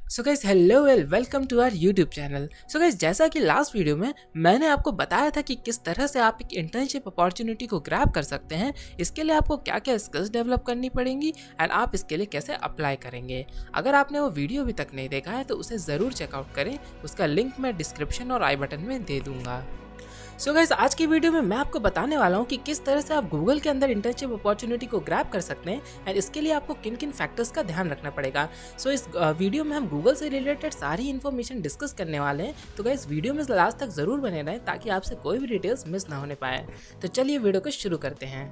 So guys hello welcome to our YouTube channel. So guys जैसा कि last video में मैंने आपको बताया था कि किस तरह से आप एक इंटर्नशिप अपॉर्चुनिटी को ग्रैब कर सकते हैं, इसके लिए आपको क्या क्या स्किल्स डेवलप करनी पड़ेंगी एंड आप इसके लिए कैसे अप्लाई करेंगे। अगर आपने वो वीडियो अभी तक नहीं देखा है तो उसे ज़रूर चेकआउट करें, उसका लिंक मैं डिस्क्रिप्शन और आई बटन में दे दूंगा। सो गाइस आज की वीडियो में मैं आपको बताने वाला हूँ कि किस तरह से आप गूगल के अंदर इंटर्नशिप अपॉर्चुनिटी को ग्रैब कर सकते हैं एंड इसके लिए आपको किन किन फैक्टर्स का ध्यान रखना पड़ेगा। सो इस वीडियो में हम गूगल से रिलेटेड सारी इन्फॉर्मेशन डिस्कस करने वाले हैं, तो गाइस वीडियो में लास्ट तक जरूर बने रहें ताकि आपसे कोई भी डिटेल्स मिस ना होने पाए। तो चलिए वीडियो को शुरू करते हैं।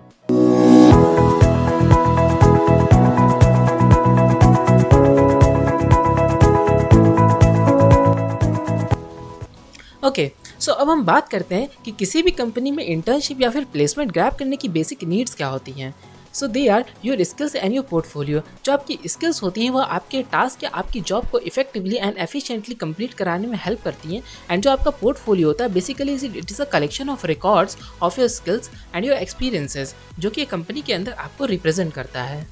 ओके, सो अब हम बात करते हैं कि किसी भी कंपनी में इंटर्नशिप या फिर प्लेसमेंट ग्रैब करने की बेसिक नीड्स क्या होती हैं। So they are your skills and your portfolio. जो आपकी स्किल्स होती हैं वह आपके टास्क या आपकी जॉब को इफेक्टिवली एंड एफिशिएंटली कंप्लीट कराने में हेल्प करती हैं। एंड जो आपका पोर्टफोलियो होता है basically it is a collection of records of your skills and your experiences जो कि कंपनी के अंदर आपको रिप्रेजेंट करता है।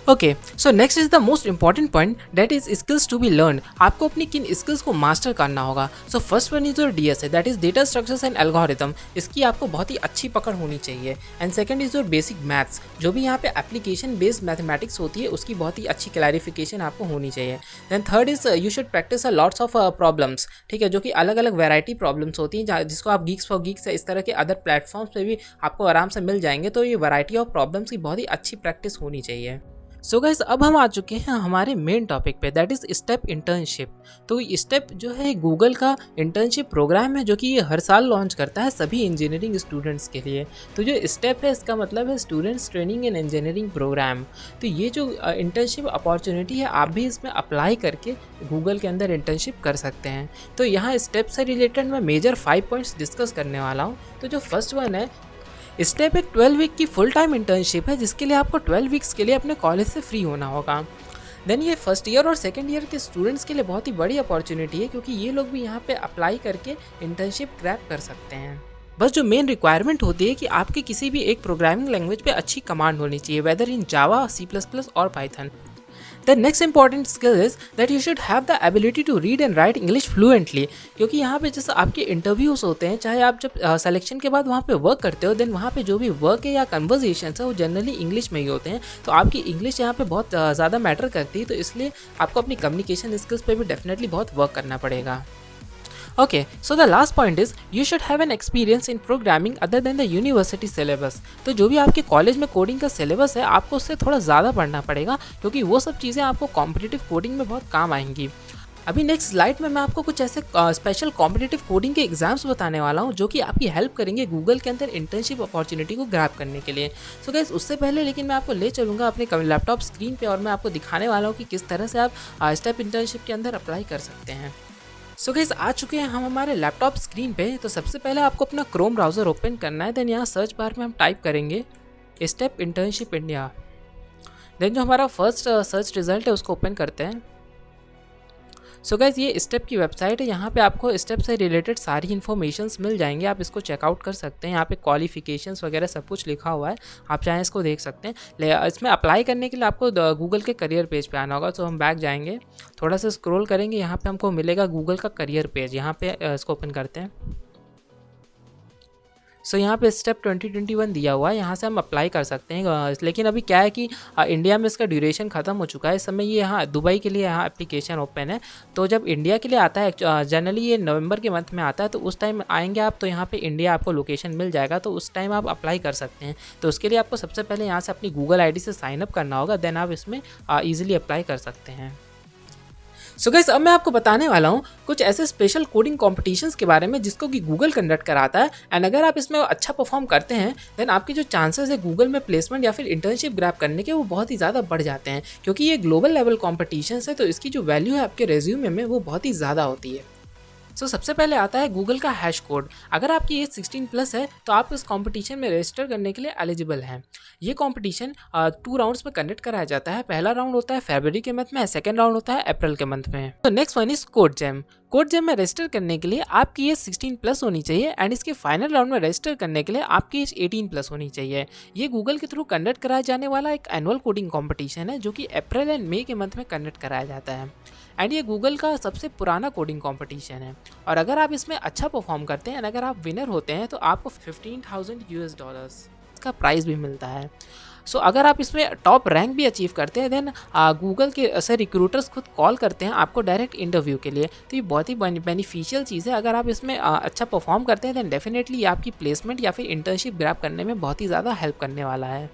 Okay, so next is the most important point that is skills to be learn. आपको अपनी किन स्किल्स को मास्टर करना होगा। So first one is your DSA that is data structures and algorithm. इसकी आपको बहुत ही अच्छी पकड़ होनी चाहिए। And second is your basic maths, जो भी यहाँ पे एप्लीकेशन बेस्ड मैथमेटिक्स होती है उसकी बहुत ही अच्छी क्लैरिफिकेशन आपको होनी चाहिए। Then third is you should practice a lots of problems, ठीक है, जो कि अलग अलग वैरायटी प्रॉब्लम्स होती हैं जिसको आप गीक्स फॉर गीक्स इस तरह के अदर प्लेटफॉर्म्स पे भी आपको आराम से मिल जाएंगे। तो ये वैरायटी ऑफ प्रॉब्लम्स की बहुत ही अच्छी प्रैक्टिस होनी चाहिए। सो गाइस अब हम आ चुके हैं हमारे मेन टॉपिक पे दैट इज़ स्टेप इंटर्नशिप। तो स्टेप जो है गूगल का इंटर्नशिप प्रोग्राम है जो कि ये हर साल लॉन्च करता है सभी इंजीनियरिंग स्टूडेंट्स के लिए। तो जो स्टेप है इसका मतलब है students training and engineering program. तो ये जो इंटर्नशिप अपॉर्चुनिटी है आप भी इसमें अप्लाई करके गूगल के अंदर इंटर्नशिप कर सकते हैं। तो यहाँ स्टेप से रिलेटेड मैं मेजर 5 पॉइंट्स डिस्कस करने वाला हूँ। तो जो फर्स्ट वन है, स्टेप एक 12 वीक की फुल टाइम इंटर्नशिप है जिसके लिए आपको 12 वीक्स के लिए अपने कॉलेज से फ्री होना होगा। देन ये फर्स्ट ईयर और सेकंड ईयर के स्टूडेंट्स के लिए बहुत ही बड़ी अपॉर्चुनिटी है क्योंकि ये लोग भी यहाँ पे अप्लाई करके इंटर्नशिप क्रैक कर सकते हैं। बस जो मेन रिक्वायरमेंट होती है कि आपके किसी भी एक प्रोग्रामिंग लैंग्वेज पे अच्छी कमांड होनी चाहिए, वेदर इन जावा, C++ और Python. The next important skill is that you should have the ability to read and write English fluently, क्योंकि यहाँ पे जैसे आपके इंटरव्यूज़ होते हैं, चाहे आप जब सिलेक्शन के बाद वहाँ पे वर्क करते हो, देन वहाँ पे जो भी वर्क है या कन्वर्जेशन है वो जनरली इंग्लिश में ही होते हैं। तो आपकी इंग्लिश यहाँ पे बहुत ज़्यादा मैटर करती है, तो इसलिए आपको अपनी कम्युनिकेशन स्किल्स पे भी डेफिनेटली बहुत वर्क करना पड़ेगा। Okay, so the last point is you should have an experience in programming other than the university syllabus। तो जो भी आपके कॉलेज में कोडिंग का सिलेबस है आपको उससे थोड़ा ज़्यादा पढ़ना पड़ेगा क्योंकि वो सब चीज़ें आपको कॉम्पिटिटिव कोडिंग में बहुत काम आएंगी। अभी नेक्स्ट स्लाइड में मैं आपको कुछ ऐसे स्पेशल कॉम्पिटिटिव कोडिंग के एग्जाम्स बताने वाला हूँ जो कि आपकी हेल्प करेंगे गूगल के अंदर इंटर्नशिप अपॉर्चुनिटी को ग्रैब करने के लिए। सो गाइस उससे पहले लेकिन मैं आपको ले चलूँगा अपने लैपटॉप स्क्रीन पे और मैं आपको दिखाने वाला हूँ कि किस तरह से आप स्टेप इंटर्नशिप के अंदर अप्लाई कर सकते हैं। सो गाइस आ चुके हैं हम हमारे लैपटॉप स्क्रीन पे। तो सबसे पहले आपको अपना क्रोम ब्राउज़र ओपन करना है। देन यहाँ सर्च बार में हम टाइप करेंगे स्टेप इंटर्नशिप इंडिया। देन जो हमारा फर्स्ट सर्च रिजल्ट है उसको ओपन करते हैं। सो गाइस ये स्टेप की वेबसाइट है, यहाँ पे आपको स्टेप से रिलेटेड सारी इन्फॉर्मेशंस मिल जाएंगे, आप इसको चेकआउट कर सकते हैं। यहाँ पे क्वालिफिकेशंस वगैरह सब कुछ लिखा हुआ है, आप चाहें इसको देख सकते हैं। इसमें अप्लाई करने के लिए आपको गूगल के करियर पेज पे आना होगा। तो हम बैक जाएंगे, थोड़ा सा स्क्रॉल करेंगे, यहाँ पे हमको मिलेगा गूगल का करियर पेज। यहाँ पे इसको ओपन करते हैं। सो यहाँ पे स्टेप 2021 दिया हुआ है, यहाँ से हम अप्लाई कर सकते हैं। लेकिन अभी क्या है कि इंडिया में इसका ड्यूरेशन ख़त्म हो चुका है। इस समय ये यहाँ दुबई के लिए यहाँ एप्लीकेशन ओपन है। तो जब इंडिया के लिए आता है, जनरली ये नवंबर के मंथ में आता है, तो उस टाइम आएंगे आप तो यहाँ पे इंडिया आपको लोकेशन मिल जाएगा, तो उस टाइम आप अप्लाई कर सकते हैं। तो उसके लिए आपको सबसे पहले यहाँ से अपनी गूगल ID से साइनअप करना होगा, देन आप इसमें ईजिली अप्लाई कर सकते हैं। सो गाइस अब मैं आपको बताने वाला हूँ कुछ ऐसे स्पेशल कोडिंग कॉम्पिटिशन्स के बारे में जिसको कि गूगल कंडक्ट कराता है। एंड अगर आप इसमें अच्छा परफॉर्म करते हैं देन आपके जो चांसेस है गूगल में प्लेसमेंट या फिर इंटर्नशिप ग्रैब करने के वो बहुत ही ज़्यादा बढ़ जाते हैं, क्योंकि ये ग्लोबल लेवल कॉम्पिटिशन्स है। तो इसकी जो वैल्यू है आपके रेज्यूमे में वो बहुत ही ज़्यादा होती है। सबसे पहले आता है गूगल का हैश कोड। अगर आपकी एज 16 प्लस है तो आप इस कंपटीशन में रजिस्टर करने के लिए एलिजिबल हैं। ये कंपटीशन 2 राउंड्स में कंडक्ट कराया जाता है। पहला राउंड होता है फरवरी के मंथ में, सेकंड राउंड होता है अप्रैल के मंथ में। तो next one is code jam. Code jam में रजिस्टर करने के लिए आपकी एज 16 प्लस होनी चाहिए एंड इसके फाइनल राउंड में रजिस्टर करने के लिए आपकी एज 18 प्लस होनी चाहिए। ये गूगल के थ्रू कंडक्ट कराया जाने वाला एक एनुअल कोडिंग कॉम्पिटिशन है जो कि अप्रैल एंड मई के मंथ में कंडक्ट कराया जाता है एंड ये गूगल का सबसे पुराना कोडिंग कंपटीशन है। और अगर आप इसमें अच्छा परफॉर्म करते हैं एंड अगर आप विनर होते हैं तो आपको $15,000 का प्राइज़ भी मिलता है। अगर आप इसमें टॉप रैंक भी अचीव करते हैं देन गूगल के से रिक्रूटर्स खुद कॉल करते हैं आपको डायरेक्ट इंटरव्यू के लिए। तो ये बहुत ही बेनिफिशियल चीज़ है। अगर आप इसमें अच्छा परफॉर्म करते हैं देन डेफिनेटली आपकी प्लेसमेंट या फिर इंटर्नशिप ग्रैब करने में बहुत ही ज़्यादा हेल्प करने वाला है।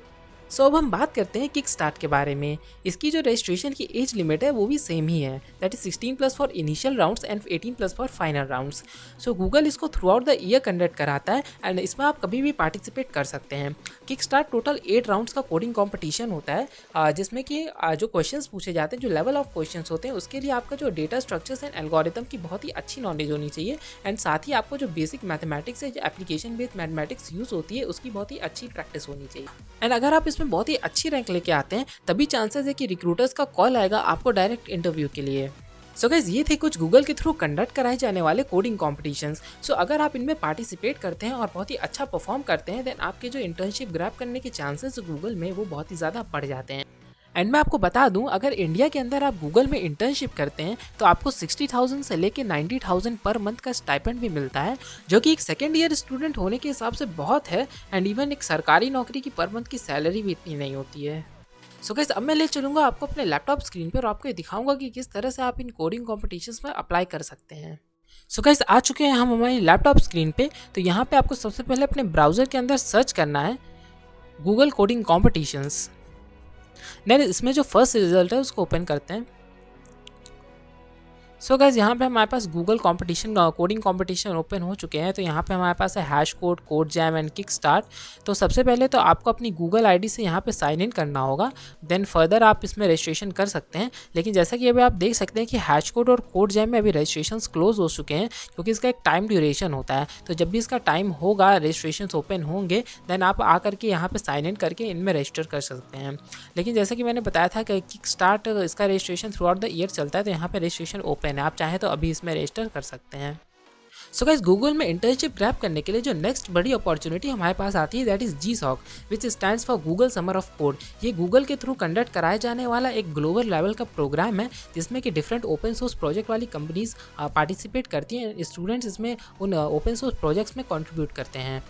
अब हम बात करते हैं किक स्टार्ट के बारे में। इसकी जो रजिस्ट्रेशन की एज लिमिट है वो भी सेम ही है, that is 16 plus for initial rounds and 18 plus for final rounds. Google इसको throughout the year conduct कराता है एंड इसमें आप कभी भी पार्टिसिपेट कर सकते हैं। किक स्टार्ट टोटल 8 राउंड्स का कोडिंग कॉम्पिटिशन होता है जिसमें कि जो क्वेश्चंस पूछे जाते हैं, जो लेवल ऑफ क्वेश्चंस होते हैं, उसके लिए आपका जो डेटा स्ट्रक्चर्स एंड एल्गोरिथम की बहुत ही अच्छी नॉलेज होनी चाहिए एंड साथ ही आपको जो बेसिक मैथमेटिक्स है, जो एप्लीकेशन बेस्ड मैथमेटिक्स यूज़ होती है, उसकी बहुत ही अच्छी प्रैक्टिस होनी चाहिए। एंड अगर आप इसमें बहुत ही अच्छी रैंक लेके आते हैं तभी चांसेस है कि रिक्रूटर्स का कॉल आएगा आपको डायरेक्ट इंटरव्यू के लिए। गाइस ये थे कुछ गूगल के थ्रू कंडक्ट कराए जाने वाले कोडिंग कॉम्पिटिशन्स। अगर आप इनमें पार्टिसिपेट करते हैं और बहुत ही अच्छा परफॉर्म करते हैं देन आपके जो इंटर्नशिप ग्रैब करने के चांसेस गूगल में वो बहुत ही ज़्यादा बढ़ जाते हैं। एंड मैं आपको बता दूं, अगर इंडिया के अंदर आप गूगल में इंटर्नशिप करते हैं तो आपको 60,000 से लेके 90,000 पर मंथ का स्टाइपेंड भी मिलता है, जो कि एक सेकेंड ईयर स्टूडेंट होने के हिसाब से बहुत है एंड इवन एक सरकारी नौकरी की पर मंथ की सैलरी भी इतनी नहीं होती है। गाइस अब मैं ले चलूँगा आपको अपने लैपटॉप स्क्रीन पर और आपको ये दिखाऊंगा कि किस तरह से आप इन कोडिंग कॉम्पिटिशन्स में अप्लाई कर सकते हैं। गाइस आ चुके हैं हम हमारी लैपटॉप स्क्रीन पे। तो यहाँ पे आपको सबसे पहले अपने ब्राउज़र के अंदर सर्च करना है गूगल कोडिंग कॉम्पिटिशन्स। देन इसमें जो फर्स्ट रिजल्ट है उसको ओपन करते हैं। गाइस यहाँ पे हमारे पास गूगल कोडिंग कॉम्पिटिशन ओपन हो चुके हैं। तो यहाँ पे हमारे पास है hash code, code jam and kick start. तो सबसे पहले तो आपको अपनी गूगल आईडी से यहाँ पे साइन इन करना होगा, देन फर्दर आप इसमें रजिस्ट्रेशन कर सकते हैं। लेकिन जैसा कि अभी आप देख सकते हैं कि हैश कोड और कोड जैम में अभी रजिस्ट्रेशन क्लोज हो चुके हैं क्योंकि इसका एक टाइम ड्यूरेशन होता है। तो जब भी इसका टाइम होगा, रजिस्ट्रेशन ओपन होंगे, देन आप आकर के यहाँ पे साइन इन करके इनमें रजिस्टर कर सकते हैं। लेकिन जैसा कि मैंने बताया था कि किक स्टार्ट इसका registration through out the year चलता है, तो यहाँ पे रजिस्ट्रेशन ओपन है, आप चाहें तो अभी इसमें रजिस्टर कर सकते हैं। गाइस गूगल में इंटर्नशिप ग्रैब करने के लिए जो नेक्स्ट बड़ी अपॉर्चुनिटी हमारे पास आती है that is GSOC, which stands for Google summer of code. ये गूगल के थ्रू कंडक्ट कराया जाने वाला एक ग्लोबल लेवल का प्रोग्राम है जिसमें कि डिफरेंट ओपन सोर्स प्रोजेक्ट वाली कंपनीज पार्टिसिपेट करती हैं। स्टूडेंट्स इसमें उन ओपन सोर्स प्रोजेक्ट्स में कंट्रीब्यूट करते हैं।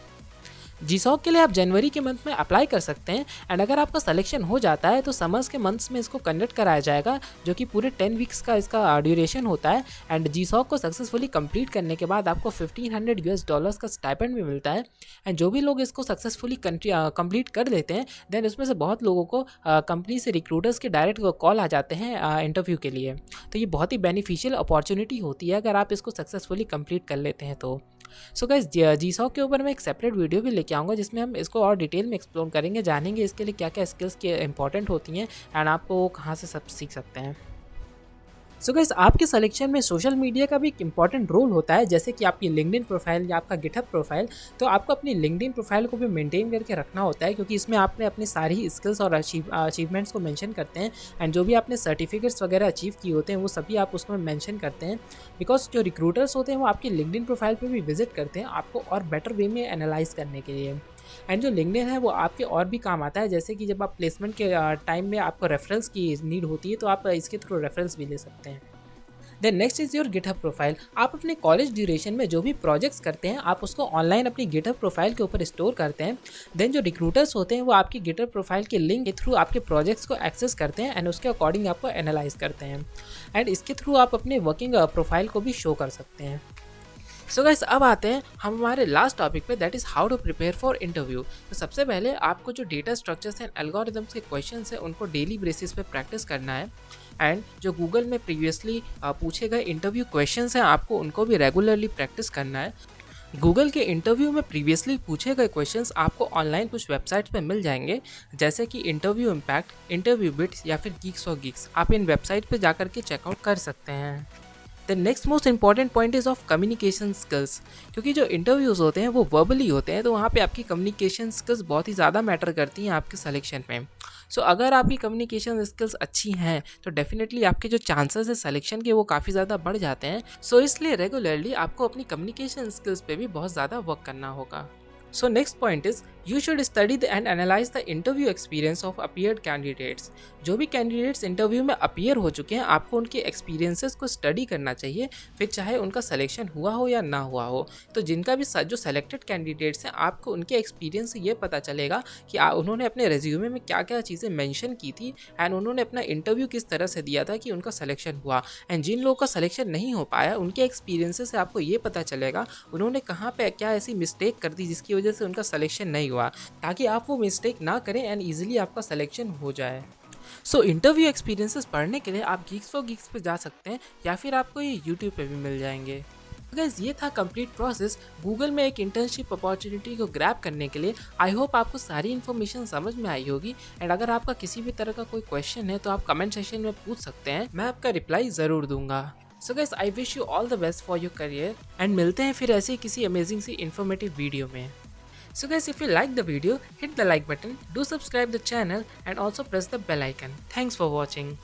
GSOC के लिए आप जनवरी के मंथ में अप्लाई कर सकते हैं एंड अगर आपका सिलेक्शन हो जाता है तो समर्स के मंथ्स में इसको कंडक्ट कराया जाएगा, जो कि पूरे 10 वीक्स का इसका ड्यूरेशन होता है। एंड GSOC को सक्सेसफुली कंप्लीट करने के बाद आपको $1,500 का स्टाइपेंड भी मिलता है। एंड जो भी लोग इसको सक्सेसफुली कंप्लीट कर लेते हैं देन उसमें से बहुत लोगों को कंपनी से रिक्रूटर्स के डायरेक्ट कॉल आ जाते हैं इंटरव्यू के लिए। तो ये बहुत ही बेनिफिशियल अपॉर्चुनिटी होती है अगर आप इसको सक्सेसफुली कंप्लीट कर लेते हैं तो। गाइस GSOC के ऊपर मैं एक सेपरेट वीडियो भी लेके आऊँगा जिसमें हम इसको और डिटेल में एक्सप्लोर करेंगे, जानेंगे इसके लिए क्या क्या स्किल्स की इंपॉर्टेंट होती हैं एंड आपको कहाँ से सब सीख सकते हैं। गाइस आपके सिलेक्शन में सोशल मीडिया का भी एक इंपॉर्टेंट रोल होता है, जैसे कि आपकी लिंक्डइन प्रोफाइल या आपका गिटहब प्रोफाइल। तो आपको अपनी लिंक्डइन प्रोफाइल को भी मेंटेन करके रखना होता है क्योंकि इसमें आपने अपनी सारी स्किल्स और अचीवमेंट्स को मेंशन करते हैं एंड जो भी आपने सर्टिफिकेट्स वगैरह अचीव किए होते हैं वो सभी आप उसमें मेंशन करते हैं। बिकॉज जो रिक्रूटर्स होते हैं वो आपकी लिंक्डइन प्रोफाइल पर भी विजिट करते हैं आपको और बेटर वे में एनालाइज करने के लिए। एंड जो लिंक्डइन है वो आपके और भी काम आता है, जैसे कि जब आप प्लेसमेंट के टाइम में आपको रेफरेंस की नीड होती है तो आप इसके थ्रू रेफरेंस भी ले सकते हैं। Then next is your GitHub profile. आप अपने कॉलेज ड्यूरेशन में जो भी प्रोजेक्ट्स करते हैं आप उसको ऑनलाइन अपनी गिटहब प्रोफाइल के ऊपर स्टोर करते हैं। देन जो रिक्रूटर्स होते हैं वो आपकी गिटहब प्रोफाइल के लिंक के थ्रू आपके प्रोजेक्ट्स को एक्सेस करते हैं एंड उसके अकॉर्डिंग आपको एनालाइज करते हैं एंड इसके थ्रू आप अपने वर्किंग प्रोफाइल को भी शो कर सकते हैं। गाइस अब आते हैं हम हमारे लास्ट टॉपिक पे, that is how to prepare for interview. तो सबसे पहले आपको जो डेटा स्ट्रक्चर्स एंड एल्गोरिथम्स के क्वेश्चंस हैं उनको डेली बेसिस पे प्रैक्टिस करना है एंड जो गूगल में प्रीवियसली पूछे गए इंटरव्यू क्वेश्चंस हैं आपको उनको भी रेगुलरली प्रैक्टिस करना है। गूगल के इंटरव्यू में प्रीवियसली पूछे गए क्वेश्चंस आपको ऑनलाइन कुछ वेबसाइट्स पे मिल जाएंगे, जैसे कि इंटरव्यू इम्पैक्ट, इंटरव्यू बिट्स या फिर गीक्स और गीक्स। आप इन वेबसाइट पे जाकर के चेकआउट कर सकते हैं। The next most important point is of communication skills, क्योंकि जो इंटरव्यूज़ होते हैं वो वर्बली होते हैं, तो वहाँ पे आपकी कम्युनिकेशन स्किल्स बहुत ही ज़्यादा मैटर करती हैं आपके सिलेक्शन में। सो अगर आपकी कम्युनिकेशन स्किल्स अच्छी हैं तो डेफिनेटली आपके जो चांसेस है सिलेक्शन के वो काफ़ी ज़्यादा बढ़ जाते हैं। सो इसलिए रेगुलरली आपको अपनी कम्युनिकेशन स्किल्स पे भी बहुत ज़्यादा वर्क करना होगा। So next point is you should study and analyze the interview experience of appeared candidates। जो भी कैंडिडेट्स इंटरव्यू में अपीयर हो चुके हैं आपको उनके एक्सपीरियंसेस को स्टडी करना चाहिए, फिर चाहे उनका सिलेक्शन हुआ हो या ना हुआ हो। तो जिनका भी जो सेलेक्टेड कैंडिडेट्स हैं आपको उनके एक्सपीरियंस से ये पता चलेगा कि उन्होंने अपने रेज्यूमे में क्या क्या चीज़ें मेंशन की थी एंड उन्होंने अपना इंटरव्यू किस तरह से दिया था कि उनका सिलेक्शन हुआ। एंड जिन लोगों का सिलेक्शन नहीं हो पाया उनके एक्सपीरियंसेस से आपको ये पता चलेगा उन्होंने कहाँ पे क्या ऐसी मिस्टेक कर दी जिसकी वजह से उनका सिलेक्शन नहीं हुआ, ताकि आप वो मिस्टेक ना करें एंड ईजिली आपका सिलेक्शन हो जाए। सो इंटरव्यू एक्सपीरियंसेस पढ़ने के लिए आप गीक्स फॉर गीक्स पे जा सकते हैं या फिर आपको ये यूट्यूब पे भी मिल जाएंगे। गाइस ये था कंप्लीट प्रोसेस गूगल में एक इंटर्नशिप अपॉर्चुनिटी को ग्रैब करने के लिए। आई होप आपको सारी इन्फॉर्मेशन समझ में आई होगी एंड अगर आपका किसी भी तरह का कोई क्वेश्चन है तो आप कमेंट सेक्शन में पूछ सकते हैं, मैं आपका रिप्लाई ज़रूर दूंगा। So guys I wish you all the best for your career and मिलते हैं फिर ऐसे किसी अमेजिंग सी इन्फॉर्मेटिव वीडियो में। So guys, if you like the video, hit the like button, do subscribe the channel and also press the bell icon. Thanks for watching.